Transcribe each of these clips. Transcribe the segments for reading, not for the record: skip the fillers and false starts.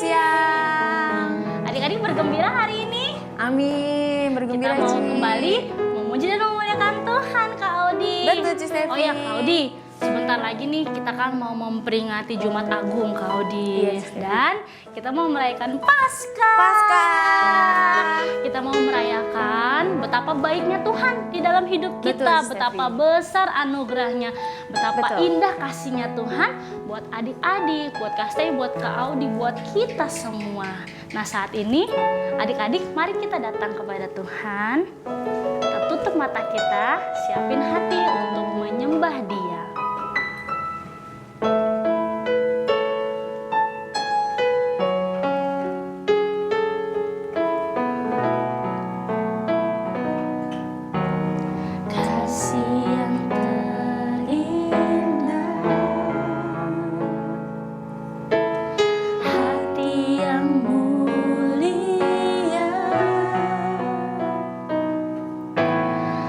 siang. Adik-adik bergembira hari ini? Amin, bergembira Kita mau Ci. kembali memuji dan memuliakan Tuhan, Kak Audi. Betul, Ci Stevi. Oh ya, Kak Audi, sebentar lagi nih kita kan mau memperingati Jumat Agung, Kak Audi. Iya, Ci Stevi. Dan kita mau merayakan Paskah. Paskah. Kita mau merayakan betapa baiknya Tuhan di dalam hidup Betul, kita, Stefi. betapa besar anugerahnya, betapa Betul. indah kasihnya Tuhan buat adik-adik, buat Kak Stay, buat Kak Audi, buat kita semua. Nah saat ini adik-adik mari kita datang kepada Tuhan. Kita tutup mata kita, siapin hati untuk menyembah Dia. Kasih yang terindah, hati yang mulia,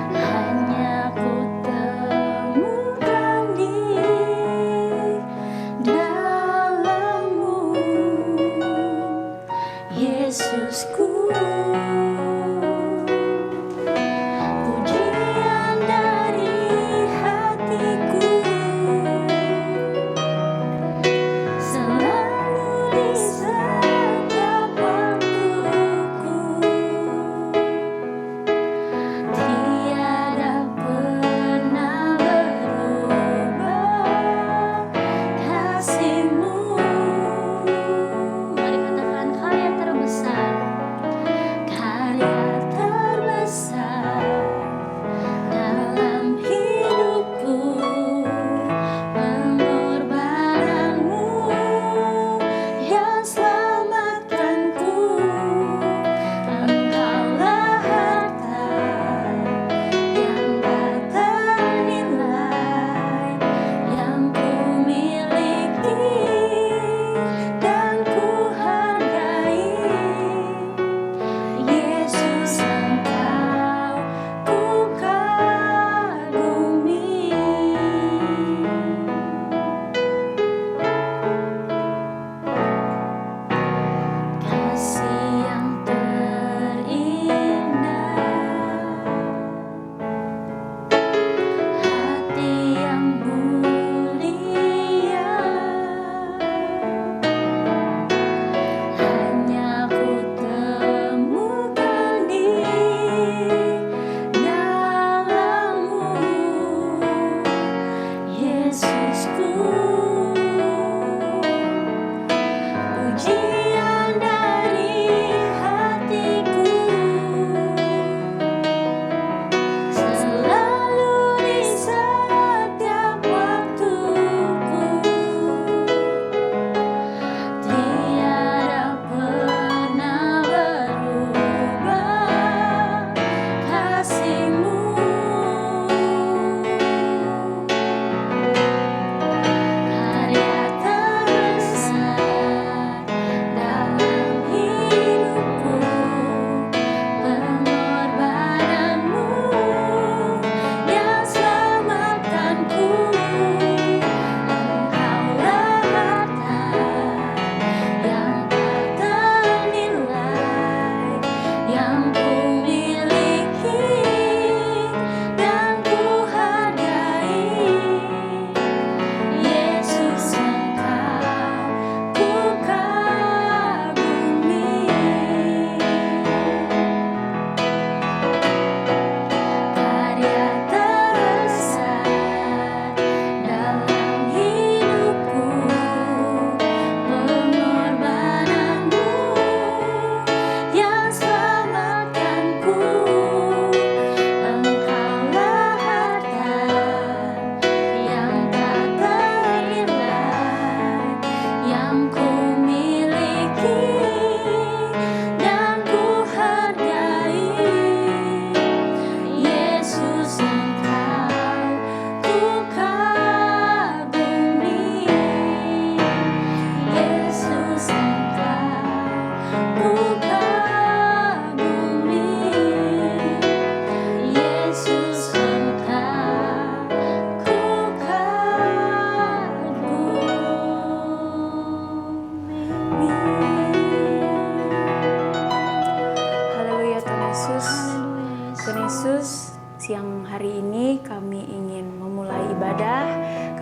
hanya ku temukan di dalam-Mu, Yesusku. Pujian dari hatiku selalu di setiap waktuku, tiada pernah berubah kasih-Mu. Mari katakan Kau yang terbesar,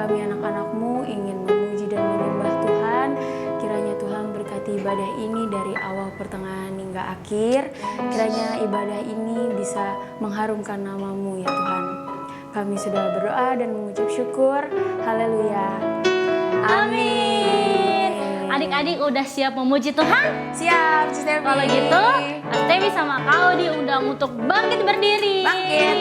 kami anak-anak-Mu ingin memuji dan menyembah Tuhan. Kiranya Tuhan berkati ibadah ini dari awal, pertengahan hingga akhir. Kiranya ibadah ini bisa mengharumkan nama-Mu ya Tuhan. Kami sudah berdoa dan mengucap syukur. Haleluya. Amin. Adik-adik udah siap memuji Tuhan? Siap, Sis Devi. Kalau gitu, Kak Devi sama Kak Audi diundang untuk bangkit berdiri. Bangkit.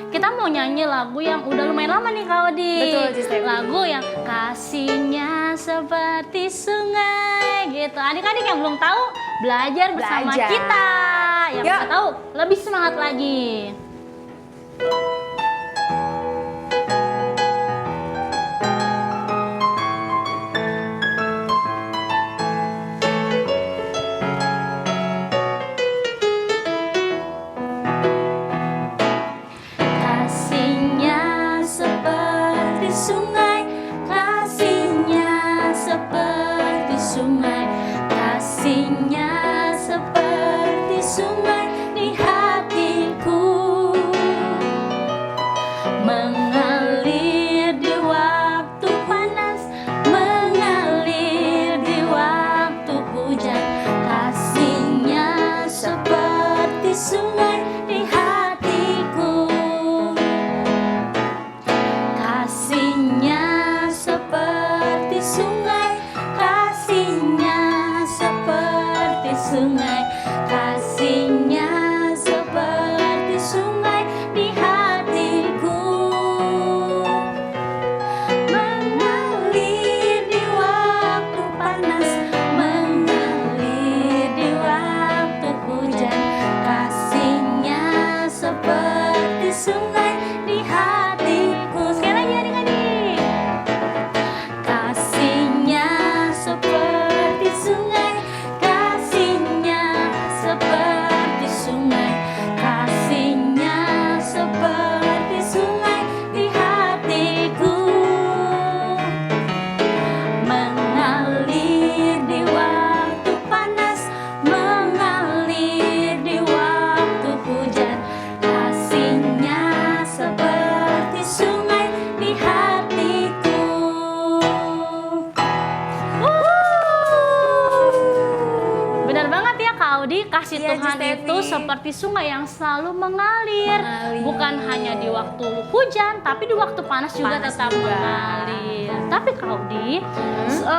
Kita mau nyanyi lagu yang udah lumayan lama nih Kak Audi. Betul, Sis Devi. Lagu yang kasihnya seperti sungai gitu. Adik-adik yang belum tahu, belajar bersama Belajar. kita. Yang Yuk. udah tahu, lebih semangat lagi. Kasihnya seperti sungai, kasihnya seperti sungai, kasihnya seperti sungai di hatiku, mengalir di waktu panas, mengalir di waktu hujan. Kasihnya seperti sungai di hatiku, kasihnya seperti sungai, kasihnya seperti sungai, kasihnya seperti sungai di hatiku, mengalir di waktu panas, mengalir di waktu hujan. Kasihnya seperti sungai di hatiku. Sekali lagi adik-adik. Kasihnya seperti sungai, kasihnya seperti sungai, kasihnya seperti sungai di hatiku, mengalir di waktu panas, mengalir di waktu hujan. Kasihnya seperti sungai di hatiku. Benar banget ya Kak Audi, kasih Iya, Tuhan Sis Devi. itu seperti sungai yang selalu mengalir. Mengalir. Bukan hanya di waktu hujan, tapi di waktu panas juga Panas tetap juga. mengalir. Tapi Kak Audi,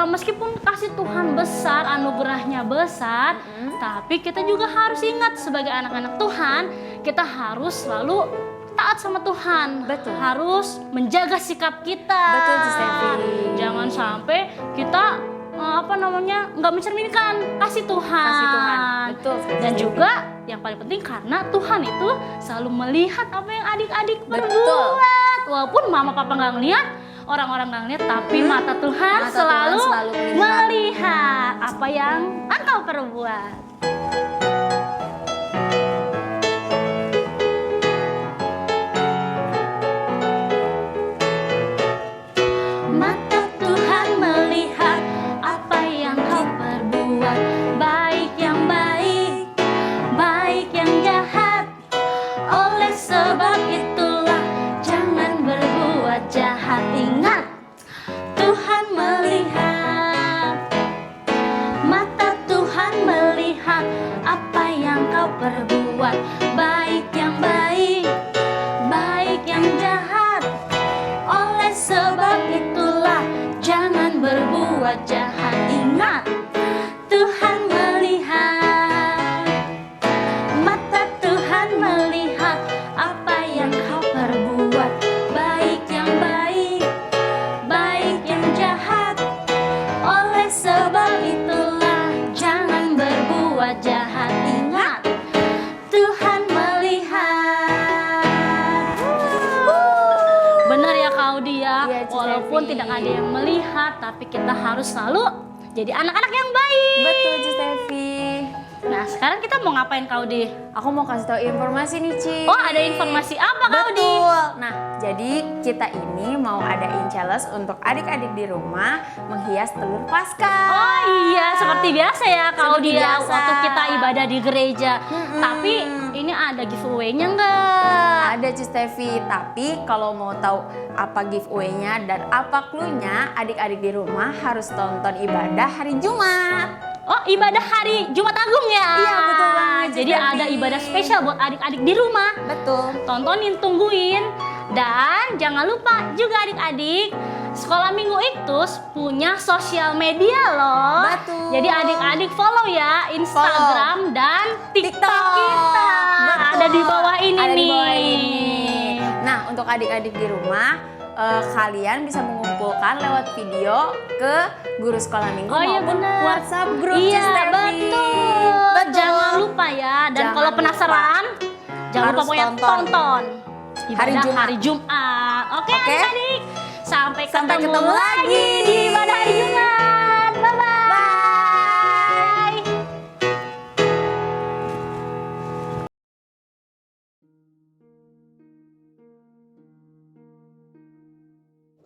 meskipun kasih Tuhan besar, anugerahnya besar, tapi kita juga harus ingat sebagai anak-anak Tuhan, kita harus selalu taat sama Tuhan. Betul. Harus menjaga sikap kita. Betul, Sis Devi. Jangan sampai kita nggak mencerminkan kasih Tuhan. Kasih Tuhan. Betul sekali, Dan Sis juga yang paling penting karena Tuhan itu selalu melihat apa yang adik-adik Betul. perbuat. Walaupun mama papa nggak ngelihat, orang-orang nggak ngelihat, tapi mata Tuhan Mata selalu, Tuhan selalu melihat apa yang engkau perbuat. Mata Tuhan melihat apa yang kau perbuat, baik yang baik, baik yang jahat. Oleh sebab itulah jangan berbuat jahat. Ingat, Tuhan melihat. Mata Tuhan melihat apa yang kau perbuat, baik yang baik, baik yang jahat. Oleh sebab itulah jangan berbuat jahat. Ingat, Tuhan melihat. Mata Tuhan melihat apa yang kau perbuat, baik yang baik, baik yang jahat. Oleh sebab itulah jangan berbuat jahat. Ingat, Tuhan melihat. Benar ya Kak Audi ya, Iya, Cis walaupun Devi. tidak ada yang melihat, tapi kita harus selalu jadi anak-anak yang baik. Betul, Sis Devi. Nah sekarang kita mau ngapain Kak Audi? Aku mau kasih tahu informasi nih, Ci. Oh ada informasi apa Kak Audi? Betul. Nah, jadi kita ini mau adain challenge untuk adik-adik di rumah menghias telur Paskah. Oh iya, seperti biasa ya Kak Seperti Audi ya, biasa. waktu kita ibadah di gereja. Tapi ini Kira-kira ada giveaway-nya nggak? Ada Cis Tevi, tapi kalau mau tahu apa giveaway-nya dan apa clue-nya, adik-adik di rumah harus tonton ibadah hari Jumat. Oh, ibadah hari Jumat Agung ya? Iya, betul banget, Jadi Cis Tevi. ada ibadah spesial buat adik-adik di rumah. Betul. Tontonin, tungguin. Dan jangan lupa juga adik-adik, Sekolah Minggu Iktus punya sosial media loh. Betul. Jadi adik-adik follow ya Instagram dan TikTok kita. Betul. Ada di bawah ini Ada di nih. bawah ini. Nah, untuk adik-adik di rumah, kalian bisa mengumpulkan lewat video ke guru sekolah minggu Oh iya maupun benar. WhatsApp grup Iya Cis Tevi. betul. Jangan lupa ya. Dan Jangan kalau lupa. penasaran, jangan lupa Harus pokoknya tonton. tonton. Hari Ibadah Jumat. hari Jumat. Oke Oke. adik-adik. Sampai Sampai ketemu ketemu lagi lagi. di ibadah hari Jumat. Bye-bye. Bye.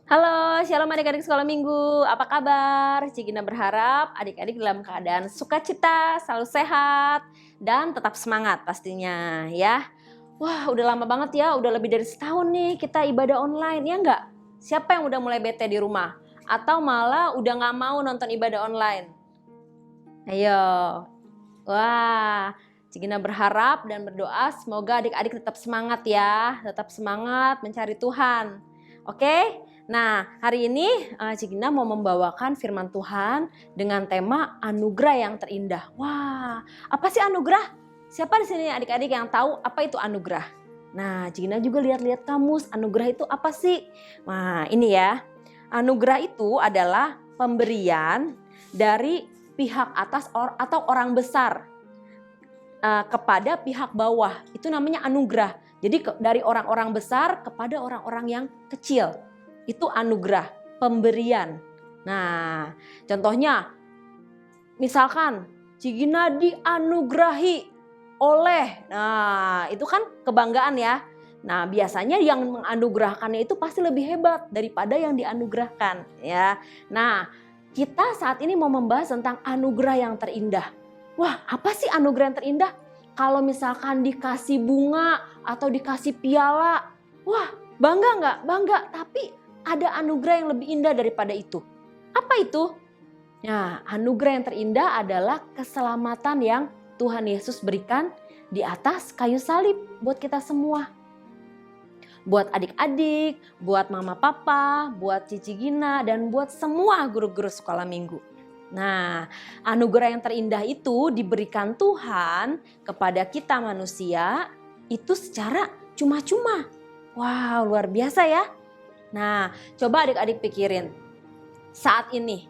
Halo, shalom adik-adik sekolah minggu. Apa kabar? Cigina berharap adik-adik dalam keadaan sukacita, selalu sehat, dan tetap semangat pastinya ya. Wah, udah lama banget ya, udah lebih dari setahun nih kita ibadah online, ya enggak? Siapa yang udah mulai bete di rumah? Atau malah udah gak mau nonton ibadah online? Ayo. Wah, Cigina berharap dan berdoa semoga adik-adik tetap semangat ya, tetap semangat mencari Tuhan. Oke? Nah, hari ini Cigina mau membawakan firman Tuhan dengan tema anugerah yang terindah. Wah, apa sih anugerah? Siapa di sini adik-adik yang tahu apa itu anugerah? Nah, Cigina juga lihat-lihat kamus, anugerah itu apa sih? Nah, ini ya. Anugerah itu adalah pemberian dari pihak atas atau orang besar kepada pihak bawah. Itu namanya anugerah. Jadi dari orang-orang besar kepada orang-orang yang kecil. Itu anugerah, pemberian. Nah, contohnya misalkan Cigina dianugerahi oleh, nah itu kan kebanggaan ya. Nah, biasanya yang menganugerahkannya itu pasti lebih hebat daripada yang dianugerahkan ya. Nah, kita saat ini mau membahas tentang anugerah yang terindah. Wah, apa sih anugerah yang terindah? Kalau misalkan dikasih bunga atau dikasih piala, wah bangga nggak? Bangga, tapi ada anugerah yang lebih indah daripada itu. Apa itu? Nah, anugerah yang terindah adalah keselamatan yang Tuhan Yesus berikan di atas kayu salib buat kita semua. Buat adik-adik, buat mama papa, buat Cici Gina, dan buat semua guru-guru sekolah minggu. Nah, anugerah yang terindah itu diberikan Tuhan kepada kita manusia itu secara cuma-cuma. Wow, luar biasa ya. Nah, coba adik-adik pikirin. Saat ini,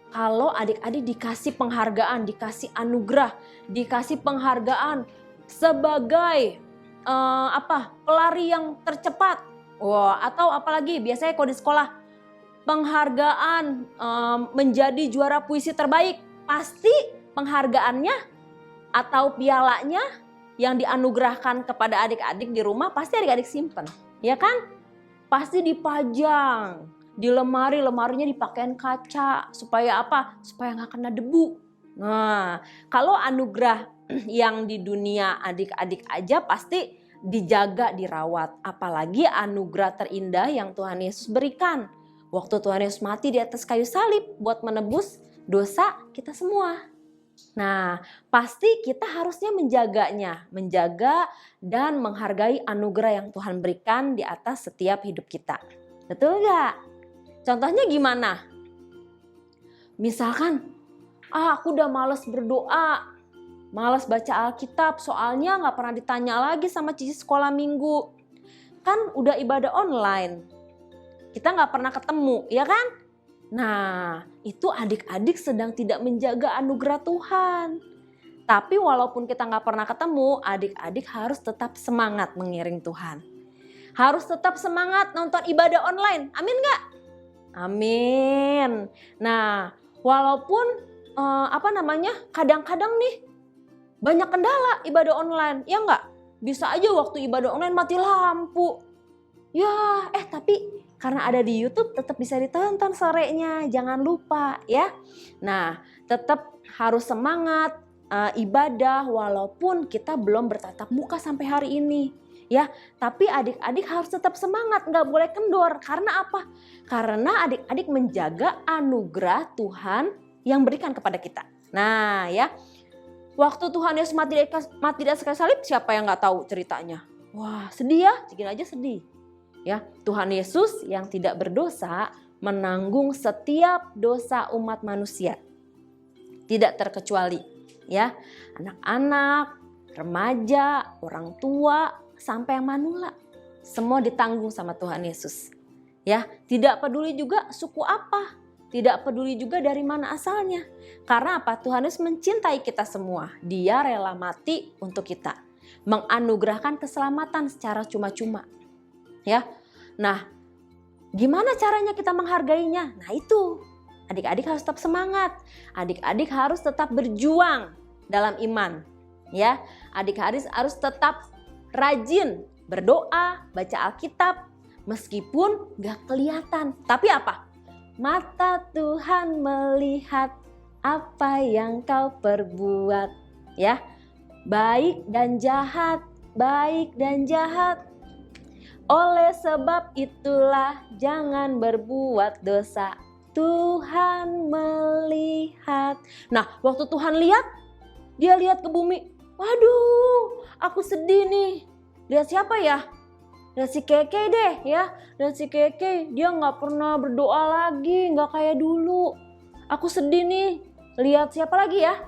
kalau adik-adik dikasih penghargaan, dikasih anugerah, dikasih penghargaan sebagai pelari yang tercepat. Wah, atau apalagi biasanya kalau di sekolah penghargaan menjadi juara puisi terbaik. Pasti penghargaannya atau pialanya yang dianugerahkan kepada adik-adik di rumah pasti adik-adik simpen, ya kan? Pasti dipajang di lemari, lemarinya dipakein kaca supaya apa? Supaya nggak kena debu. Nah, kalau anugerah yang di dunia adik-adik aja pasti dijaga, dirawat. Apalagi anugerah terindah yang Tuhan Yesus berikan. Waktu Tuhan Yesus mati di atas kayu salib buat menebus dosa kita semua. Nah, pasti kita harusnya menjaganya, menjaga dan menghargai anugerah yang Tuhan berikan di atas setiap hidup kita. Betul nggak? Contohnya gimana? Misalkan, aku udah males berdoa, males baca Alkitab, soalnya nggak pernah ditanya lagi sama Cici sekolah minggu. Kan udah ibadah online, kita nggak pernah ketemu, ya kan? Nah, itu adik-adik sedang tidak menjaga anugerah Tuhan. Tapi walaupun kita nggak pernah ketemu, adik-adik harus tetap semangat mengiring Tuhan. Harus tetap semangat nonton ibadah online. Amin nggak? Amin. Nah, walaupun kadang-kadang nih banyak kendala ibadah online, ya nggak? Bisa aja waktu ibadah online mati lampu. Ya, tapi karena ada di YouTube tetap bisa ditonton sorenya, jangan lupa ya. Nah, tetap harus semangat ibadah walaupun kita belum bertatap muka sampai hari ini. Ya, tapi adik-adik harus tetap semangat, nggak boleh kendor. Karena apa? Karena adik-adik menjaga anugerah Tuhan yang berikan kepada kita. Nah ya, waktu Tuhan Yesus mati di atas kayu salib, siapa yang nggak tahu ceritanya? Wah sedih ya, Cigina aja sedih. Ya, Tuhan Yesus yang tidak berdosa menanggung setiap dosa umat manusia. Tidak terkecuali ya, anak-anak, remaja, orang tua, sampai yang manula. Semua ditanggung sama Tuhan Yesus. Ya, tidak peduli juga suku apa, tidak peduli juga dari mana asalnya. Karena apa? Tuhan Yesus mencintai kita semua. Dia rela mati untuk kita, menganugerahkan keselamatan secara cuma-cuma. Ya. Nah, gimana caranya kita menghargainya? Nah, itu. Adik-adik harus tetap semangat. Adik-adik harus tetap berjuang dalam iman. Ya, adik-adik harus tetap rajin berdoa, baca Alkitab, meskipun gak kelihatan. Tapi apa? Mata Tuhan melihat apa yang kau perbuat. Ya, baik dan jahat, baik dan jahat. Oleh sebab itulah jangan berbuat dosa. Tuhan melihat. Nah, waktu Tuhan lihat, dia lihat ke bumi. Waduh, aku sedih nih. Lihat siapa ya? Lihat si Keke deh ya. Lihat si Keke, dia gak pernah berdoa lagi, gak kayak dulu. Aku sedih nih. Lihat siapa lagi ya?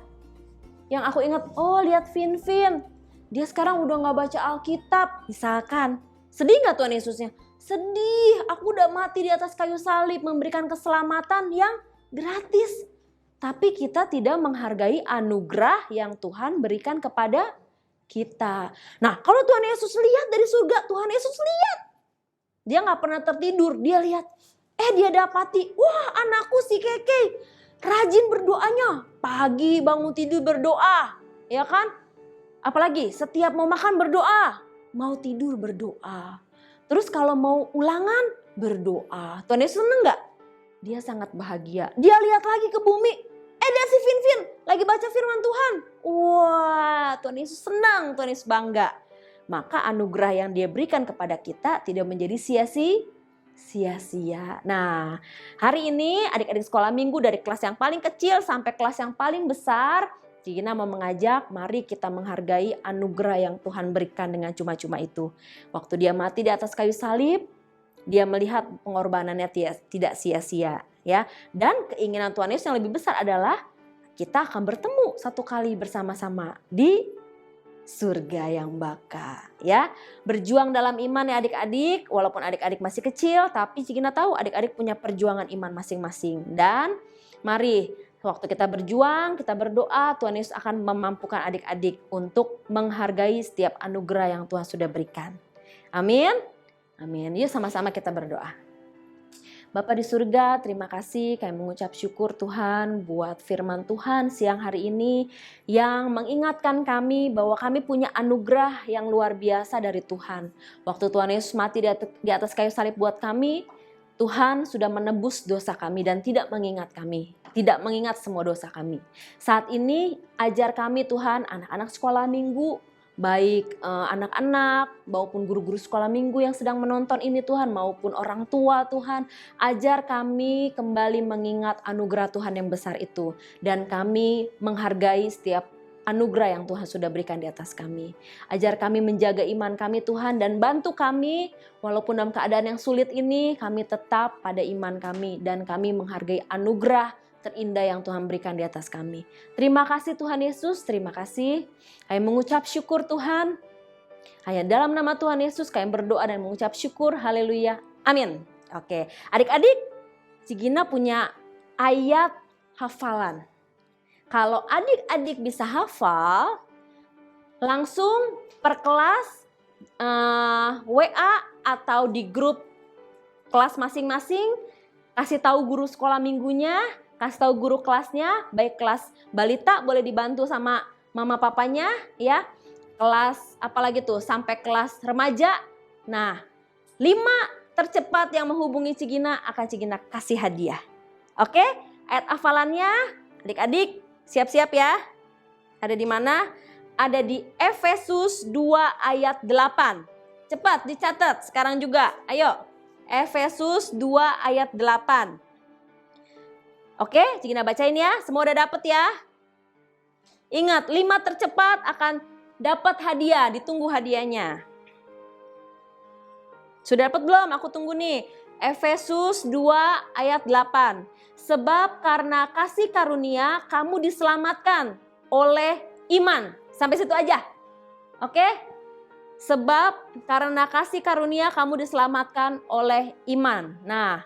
Yang aku ingat, oh lihat Finfin. Dia sekarang udah gak baca Alkitab. Misalkan, sedih gak Tuhan Yesusnya? Sedih, aku udah mati di atas kayu salib memberikan keselamatan yang gratis. Tapi kita tidak menghargai anugerah yang Tuhan berikan kepada kita. Nah, kalau Tuhan Yesus lihat dari surga, Tuhan Yesus lihat. Dia gak pernah tertidur, dia lihat. Dia dapati, wah anakku si Keke rajin berdoanya. Pagi bangun tidur berdoa, ya kan? Apalagi setiap mau makan berdoa, mau tidur berdoa. Terus kalau mau ulangan berdoa. Tuhan Yesus seneng gak? Dia sangat bahagia. Dia lihat lagi ke bumi. Lihat si Finfin lagi baca firman Tuhan. Wah, Tuhan Yesus senang, Tuhan Yesus bangga. Maka anugerah yang dia berikan kepada kita tidak menjadi sia-sia. Nah, hari ini adik-adik sekolah minggu dari kelas yang paling kecil sampai kelas yang paling besar, Cigina mau mengajak, mari kita menghargai anugerah yang Tuhan berikan dengan cuma-cuma itu. Waktu dia mati di atas kayu salib, dia melihat pengorbanannya tidak sia-sia. Ya, dan keinginan Tuhan Yesus yang lebih besar adalah kita akan bertemu satu kali bersama-sama di surga yang baka. Ya, berjuang dalam iman ya adik-adik. Walaupun adik-adik masih kecil, tapi Cigina tahu adik-adik punya perjuangan iman masing-masing. Dan mari waktu kita berjuang, kita berdoa, Tuhan Yesus akan memampukan adik-adik untuk menghargai setiap anugerah yang Tuhan sudah berikan. Amin. Amin. Yuk sama-sama kita berdoa. Bapa di surga, terima kasih kami mengucap syukur Tuhan buat firman Tuhan siang hari ini yang mengingatkan kami bahwa kami punya anugerah yang luar biasa dari Tuhan. Waktu Tuhan Yesus mati di atas kayu salib buat kami, Tuhan sudah menebus dosa kami dan tidak mengingat kami. Tidak mengingat semua dosa kami. Saat ini ajar kami Tuhan, anak-anak sekolah minggu, baik anak-anak maupun guru-guru sekolah minggu yang sedang menonton ini Tuhan, maupun orang tua Tuhan, ajar kami kembali mengingat anugerah Tuhan yang besar itu. Dan kami menghargai setiap anugerah yang Tuhan sudah berikan di atas kami. Ajar kami menjaga iman kami Tuhan dan bantu kami walaupun dalam keadaan yang sulit ini kami tetap pada iman kami dan kami menghargai anugerah terindah yang Tuhan berikan di atas kami. Terima kasih Tuhan Yesus, terima kasih. Kami mengucap syukur Tuhan. Hanya dalam nama Tuhan Yesus kami berdoa dan mengucap syukur. Haleluya. Amin. Oke, adik-adik, Cigina punya ayat hafalan. Kalau adik-adik bisa hafal, langsung per kelas WA atau di grup kelas masing-masing, kasih tahu guru sekolah minggunya, kasih tahu guru kelasnya, baik kelas balita boleh dibantu sama mama papanya ya. Kelas apalagi tuh sampai kelas remaja. Nah, 5 tercepat yang menghubungi Cigina akan Cigina kasih hadiah. Oke, ayat hafalannya adik-adik siap-siap ya. Ada di mana? Ada di Efesus 2 ayat 8. Cepat dicatat sekarang juga. Ayo. Efesus 2 ayat 8. Oke, Cigina bacain ya. Semua udah dapet ya. Ingat, 5 tercepat akan dapat hadiah. Ditunggu hadiahnya. Sudah dapat belum? Aku tunggu nih. Efesus 2 ayat 8. Sebab karena kasih karunia kamu diselamatkan oleh iman. Sampai situ aja. Oke? Sebab karena kasih karunia kamu diselamatkan oleh iman. Nah,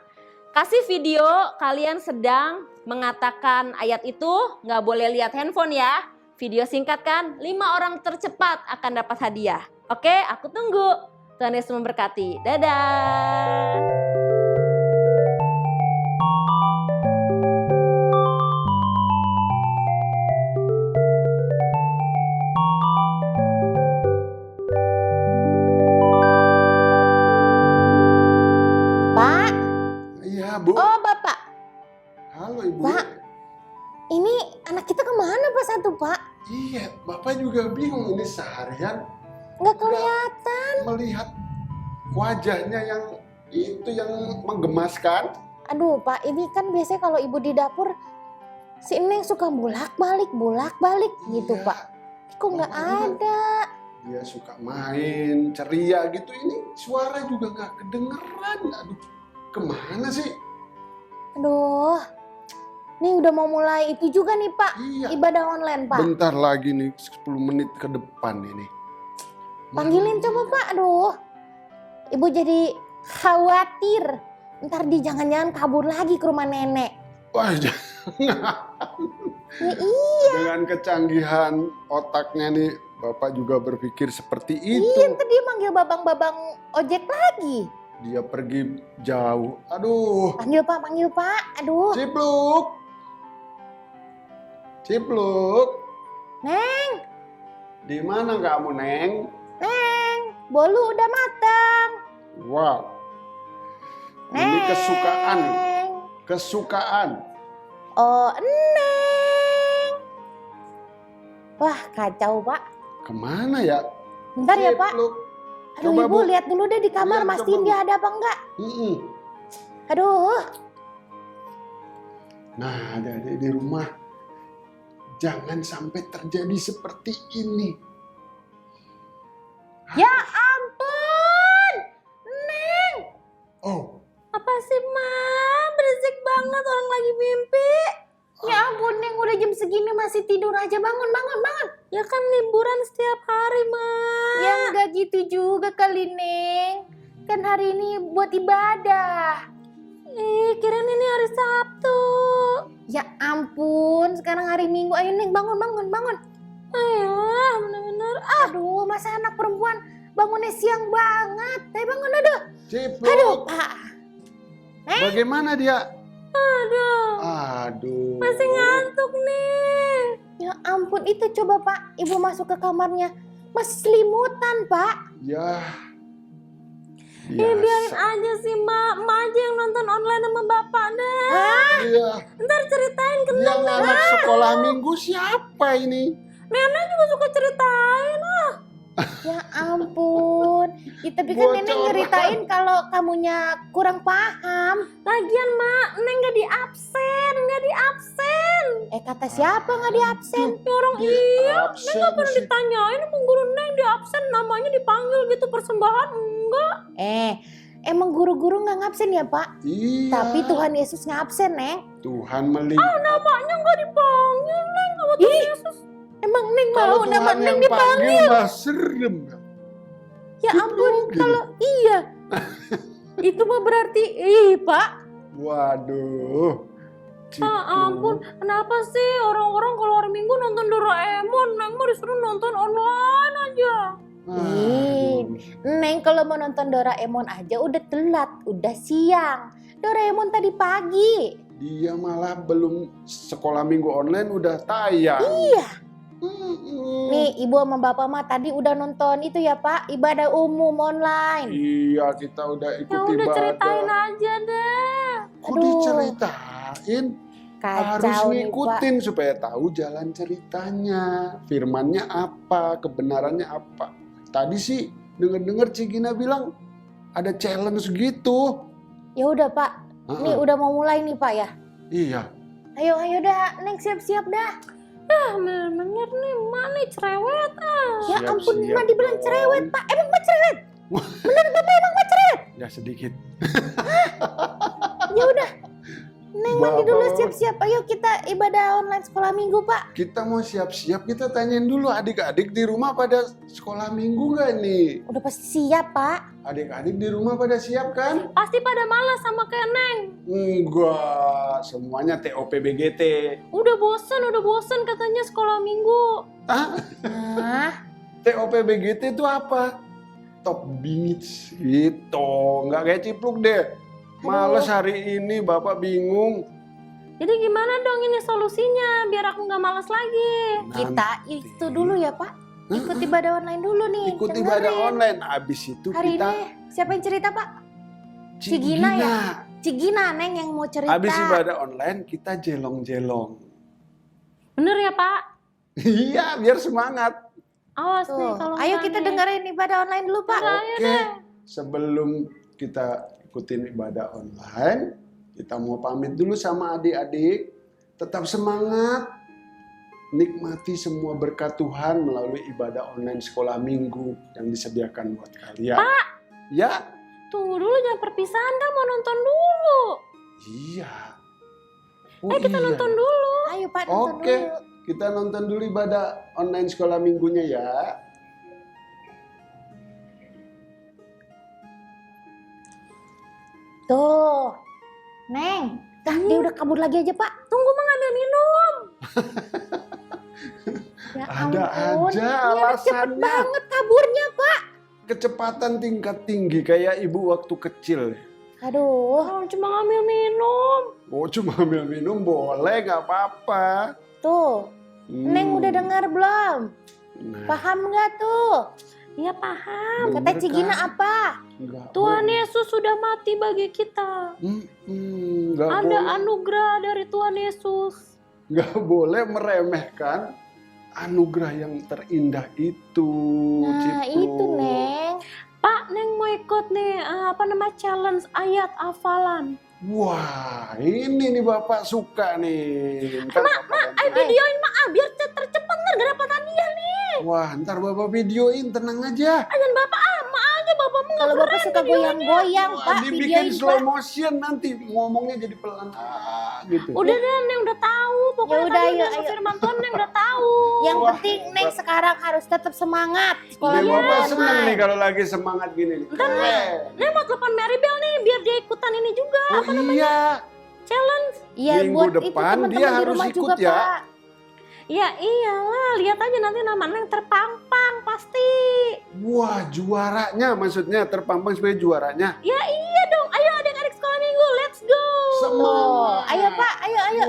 kasih video kalian sedang mengatakan ayat itu. Nggak boleh lihat handphone ya. Video singkat kan? 5 orang tercepat akan dapat hadiah. Oke, aku tunggu. Tuhan Yesus memberkati. Dadah. Pak, Iya, Bu. oh Bapak, Halo, Ibu. Pak. Ini anak kita kemana Pak satu Pak? Iya, Bapak juga bingung ini seharian Nggak kelihatan. melihat wajahnya yang itu yang menggemaskan. Aduh Pak, ini kan biasanya kalau ibu di dapur, si Neng suka bolak-balik gitu Iya, Pak. Kok nggak Bapak juga. ada? Dia suka main, ceria gitu. Ini suara juga nggak kedengeran. Aduh, kemana sih? Aduh, nih udah mau mulai itu juga nih Pak, Iya, ibadah online Pak. bentar lagi nih 10 menit ke depan ini. Panggilin coba Pak, aduh. Ibu jadi khawatir. Ntar di jangan-jangan kabur lagi ke rumah nenek. Wah, jangan. Ya, iya, Dengan kecanggihan otaknya nih, Bapak juga berpikir seperti itu. iya ntar dia manggil babang-babang ojek lagi. Dia pergi jauh. Aduh, Panggil Pak, aduh. Cipluk. Cipluk. Neng, Di mana kamu, Neng? Neng, bolu udah matang. Wow. Ini Neng. kesukaan. Oh, Neng. Wah, kacau, Pak. Kemana ya? Bentar ya, Pak. Cipluk. Aduh, Coba, Ibu Bu. lihat dulu deh di kamar, Lihat, mastiin coba, Bu. dia ada apa enggak. Mm-mm. Aduh, Nah, adik-adik di rumah, jangan sampai terjadi seperti ini. ya ampun. Neng, Oh, apa sih, Ma? Berisik banget, orang lagi mimpi. Ya ampun, Neng, udah jam segini masih tidur aja. Bangun. Ya kan liburan setiap hari, Ma. Ya enggak gitu juga kali, Neng. Kan hari ini buat ibadah. Kirain ini hari Sabtu. Ya ampun, sekarang hari Minggu. Ayo Neng, bangun. Ayolah, bener-bener. Aduh, masa anak perempuan bangunnya siang banget. Ayo bangun, aduh. Cipluk. Pak. Bagaimana dia? Aduh, Aduh. masih ngantuk nih. Ya ampun, itu coba Pak, Ibu masuk ke kamarnya. Masih selimutan, Pak. Ya. Biarin aja sih, Ma. Ma aja yang nonton online sama Bapak deh. Iya. Ntar ceritain ke Yang anak sekolah minggu siapa ini? Nenek juga suka ceritain. Ya ampun. Ya, tapi kan Nenek Bocoran. nyeritain kalau kamunya kurang paham. Lagian, Ma, Neng gak di absen. Kata siapa nggak di absen? Ya orang iya. Absen Neng gak pernah sih. ditanyain sama guru Neng di absen. Namanya dipanggil gitu persembahan. Enggak. Emang guru-guru nggak ngabsen ya Pak? Iya. Tapi Tuhan Yesus ngabsen, Neng. Tuhan melihat. Namanya gak dipanggil, Neng. Sama Tuhan Yesus. Emang Neng Kalau mau nama Tuhan Neng yang dipanggil? panggil mah serem. Ya ampun, Gitu. kalau iya. Itu mah berarti, Pak. Waduh. Cipluk. Ampun, kenapa sih orang-orang kalau hari Minggu nonton Doraemon, Neng mah disuruh nonton online aja. Aduh. Neng kalau mau nonton Doraemon aja udah telat, udah siang. Doraemon tadi pagi. Dia malah belum sekolah minggu online udah tayang. Iya. Mm-mm. Nih ibu sama bapak mah tadi udah nonton itu ya Pak, ibadah umum online. Iya, kita udah ikut Ya udah ibadah. ceritain aja deh. Kok Aduh. diceritain? Harus Kacau nih, Pak. ngikutin supaya tahu jalan ceritanya, firmannya apa, kebenarannya apa. Tadi sih denger-denger Cigina bilang ada challenge gitu. Ya udah, Pak. Nih udah mau mulai nih, Pak ya. Iya. Ayo dah, Neng siap-siap dah. Bener nih, Mak nih cerewet. Ya ampun, Siap-siap Mak dibilang dong. cerewet, Pak. Emang Mak cerewet? Ya sedikit. Ya udah. Neng mandi dulu Bapak. siap-siap. Ayo kita ibadah online sekolah minggu, Pak. Kita mau siap-siap, kita tanyain dulu adik-adik di rumah pada sekolah minggu nggak nih? Udah pasti siap, Pak. Adik-adik di rumah pada siap kan? Pasti pada malas sama kayak Neng. Enggak, semuanya TOP-BGT. Udah bosen katanya sekolah minggu. Nah, TOP-BGT itu apa? Top bingits gitu, nggak kayak Cipluk deh. Males hari ini, Bapak bingung. Jadi gimana dong ini solusinya biar aku nggak malas lagi? kita itu dulu ya, Pak. Ikut ibadah online dulu nih. Ikut Dengerin. ibadah online, abis itu Hari kita ini siapa yang cerita, Pak? Cigina ya? Cigina, Neng yang mau cerita. Abis ibadah online kita jelong-jelong. Bener ya Pak? Iya, biar semangat. Awas nih Tuh. kalau Ayo enggak kita nih. dengerin ibadah online dulu, Pak. Oke, sebelum kita ikutin ibadah online, kita mau pamit dulu sama adik-adik. Tetap semangat, nikmati semua berkat Tuhan melalui ibadah online sekolah minggu yang disediakan buat kalian. Pak! Ya, Tunggu dulu jangan perpisahan kan mau nonton dulu. iya. Kita nonton dulu. Ayo, Pak, nonton Oke, dulu. kita nonton dulu ibadah online sekolah minggunya ya. Tuh. Neng, dia udah kabur lagi aja, Pak. Tunggu Mak ngambil minum. Ya Ada ampun. aja Ini anak cepet alasannya. banget kaburnya, Pak. Kecepatan tingkat tinggi kayak ibu waktu kecil. Aduh. Oh, cuma ngambil minum. Oh, cuma ambil minum boleh, nggak apa-apa. Tuh. Neng udah dengar belum? Nah, Paham nggak tuh? Iya paham. bener Kata Cigina kan? apa? Nggak Tuhan boleh. Yesus sudah mati bagi kita. Nggak Ada boleh. anugerah dari Tuhan Yesus. Nggak boleh meremehkan anugerah yang terindah itu. Nah, Cipluk. itu, Neng. Pak, Neng mau ikut nih challenge ayat hafalan. Wah, ini nih Bapak suka nih. Ntar Bapak bantu. Ayo videoin Mak, biar tercepat ntar gak dapat hadiah nih. Wah, ntar Bapak videoin, tenang aja. Ajan Bapak Mak aja Bapakmu nggak Kalau Bapak suka goyang-goyang, Wah, Pak, dibikin videoin, slow Pak. motion nanti ngomongnya jadi pelan gitu. Udah deh, Neng udah tahu. Pokoknya Ya udah, tadi ayo, udah ayo. firman Tuhan Neng udah tahu. Yang Wah, penting Neng hebat. sekarang harus tetap semangat. Sekolah Nih, Bapak online. seneng nih kalau lagi semangat gini nih. Keren. Neng mau telepon Mary Bell nih biar dia ikutan ini juga. Oh iya, Challenge. Iya, Minggu buat itu depan teman-teman dia di harus rumah ikut juga, ya. Pak. Ya iyalah, lihat aja nanti nama Neng terpampang pasti. wah juaranya maksudnya terpampang sebagai juaranya. Ya iya dong, ayo adik-adik sekolah minggu, let's go. Tuh, ayo Pak, ayo.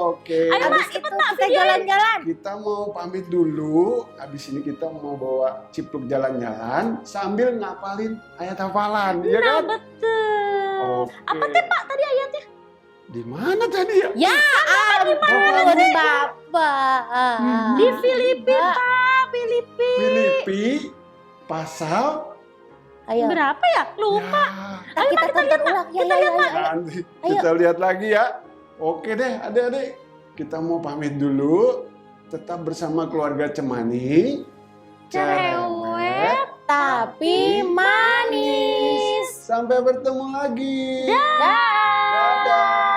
Oke. Ayo, Habis Mak, itu cepet, Mak, kita videoin. jalan-jalan. Kita mau pamit dulu. Habis ini kita mau bawa Cipluk jalan-jalan sambil ngapalin ayat hafalan, ya Nah kan? betul. Oke. Apa tuh Pak tadi ayatnya? Di mana tadi ya? Ya ampun, Bapak. Di Filipi Pak, Filipi. Filipi pasal Ayo, Berapa ya? Lupa. ya, kita tonton ulang. Ya, ya. nanti Ayo. kita lihat lagi ya. Oke deh adik-adik. Kita mau pamit dulu. Tetap bersama keluarga Cemani. Cerewet. Tapi manis. Sampai bertemu lagi. Dah. Dadah.